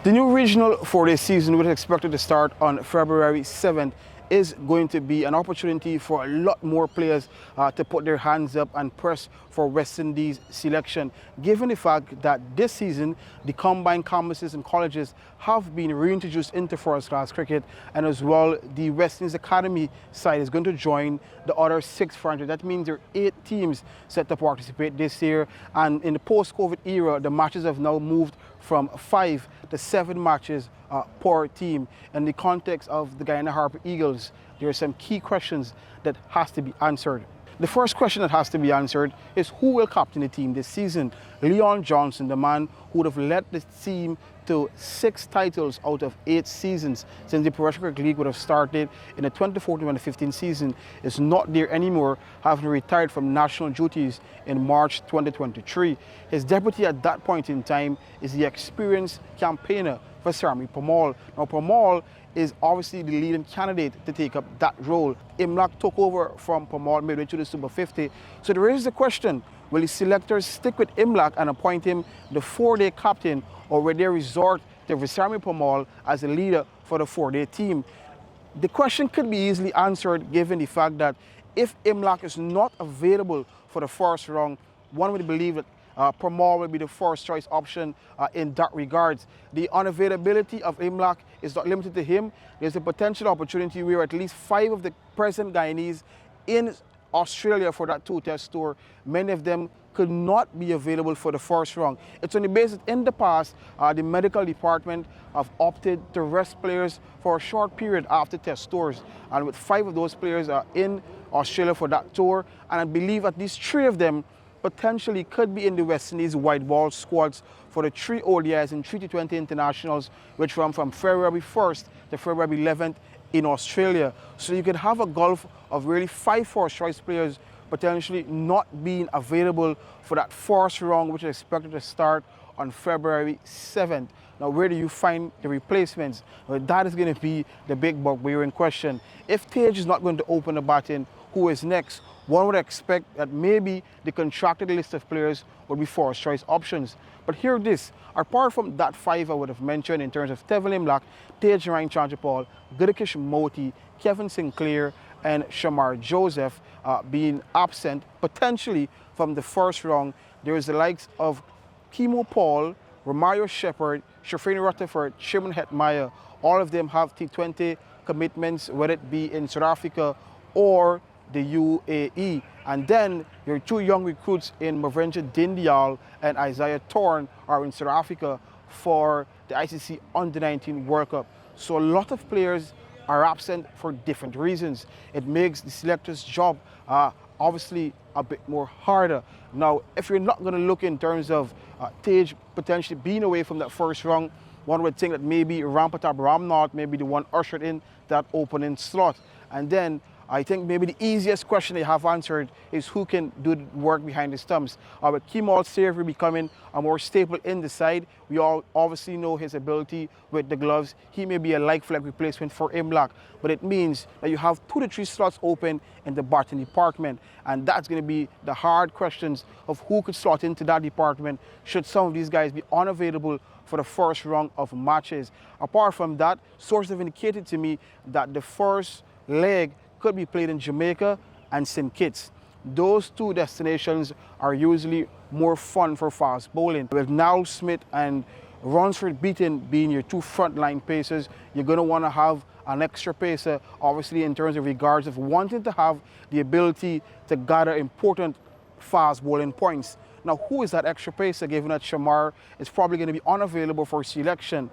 The new regional 4-day season, which is expected to start on February 7th, is going to be an opportunity for a lot more players to put their hands up and press for West Indies selection, given the fact that this season the combined campuses and colleges have been reintroduced into first-class cricket, and as well the West Indies Academy side is going to join the other 6 franchises. That means there are 8 teams set to participate this year, and in the post-COVID era the matches have now moved from 5 to 7 matches per team. In the context of the Guyana Harpy Eagles, there are some key questions that has to be answered. The first question that has to be answered is who will captain the team this season. Leon Johnson, the man who would have led the team to 6 titles out of 8 seasons since the Professional Cricket League would have started in the 2014-2015 season, is not there anymore, having retired from national duties in March 2023. His deputy at that point in time is the experienced campaigner Veerasammy Permaul. Now, Permaul is obviously the leading candidate to take up that role. Imlach took over from Permaul midway through the Super 50. So there is the question, will the selectors stick with Imlach and appoint him the 4-day captain, or will they resort to Veerasammy Permaul as the leader for the 4-day team? The question could be easily answered given the fact that if Imlach is not available for the first round, one would believe that Permaul will be the first choice option in that regards. The unavailability of Imlach is not limited to him. There's a potential opportunity where at least 5 of the present Guyanese in Australia for that 2-test tour, many of them could not be available for the first round. It's on the basis in the past, the medical department have opted to rest players for a short period after test tours. And with 5 of those players are in Australia for that tour, and I believe at least 3 of them potentially could be in the West Indies white ball squads for the 3 ODIs and 3 T20 internationals, which run from February 1st to February 11th in Australia. So you could have a gulf of really 5 first-choice players potentially not being available for that first round, which is expected to start on February 7th. Now, where do you find the replacements? Well, that is going to be the big bugbear in question. If Tage is not going to open the batting, who is next? One would expect that maybe the contracted list of players would be first choice options. But hear this, apart from that 5 I would have mentioned in terms of Tevin Imlach, Tage Ryan Chanchapal, Gudakish Moti, Kevin Sinclair, and Shamar Joseph being absent potentially from the first round, there is the likes of Kimo Paul, Romario Shepherd, Shafrini Rutherford, Shimon Hetmeyer. All of them have T20 commitments, whether it be in South Africa or the UAE. And then your 2 young recruits in Mavenja Dindial and Isaiah Thorne are in South Africa for the ICC Under-19 World Cup. So a lot of players are absent for different reasons. It makes the selector's job obviously a bit more harder. Now, if you're not going to look in terms of Tage potentially being away from that first round, one would think that maybe Rampatab Ramnath may be the one ushered in that opening slot. And then I think maybe the easiest question they have answered is who can do the work behind the stumps. With Kemal Savory becoming a more staple in the side, we all obviously know his ability with the gloves. He may be a like-for-like replacement for Imlach, but it means that you have 2 to 3 slots open in the batting department, and that's going to be the hard questions of who could slot into that department should some of these guys be unavailable for the first round of matches. Apart from that, sources have indicated to me that the first leg could be played in Jamaica and St. Kitts. Those 2 destinations are usually more fun for fast bowling. With Niall Smith and Ronsford Beaton being your 2 frontline pacers, you're going to want to have an extra pacer, obviously in terms of regards of wanting to have the ability to gather important fast bowling points. Now, who is that extra pacer, given that Shamar is probably going to be unavailable for selection?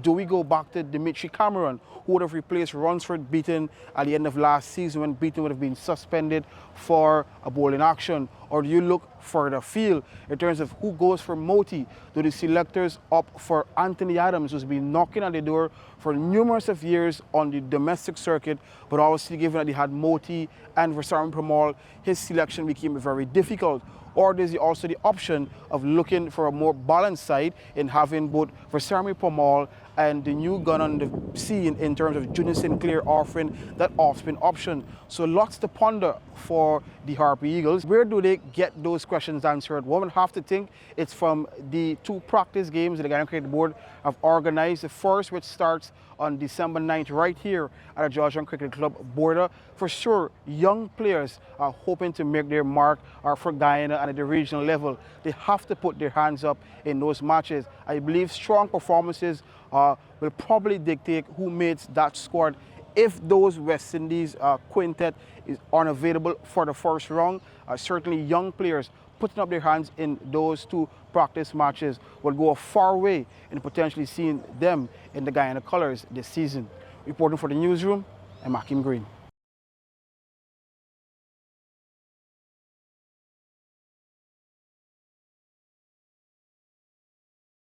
Do we go back to Dimitri Cameron, who would have replaced Ronsford Beaton at the end of last season when Beaton would have been suspended for a bowling action? Or do you look further afield in terms of who goes for Moti? Do the selectors opt for Anthony Adams, who's been knocking on the door for numerous of years on the domestic circuit, but obviously given that he had Moti and Veerasammy Permaul, his selection became very difficult? Or there's also the option of looking for a more balanced side in having both Veerasammy Permaul and the new gun on the scene in terms of Junior Sinclair offering that off-spin option. So lots to ponder for the Harpy Eagles. Where do they get those questions answered? One would have to think it's from the 2 practice games that the Guyana Cricket Board have organized. The first, which starts on December 9th right here at the Georgian Cricket Club border. For sure, young players are hoping to make their mark for Guyana and at the regional level. They have to put their hands up in those matches. I believe strong performances will probably dictate who makes that squad. If those West Indies quintet is unavailable for the first round, certainly young players putting up their hands in those 2 practice matches will go a far way in potentially seeing them in the Guyana colours this season. Reporting for the newsroom, I'm Akim Green.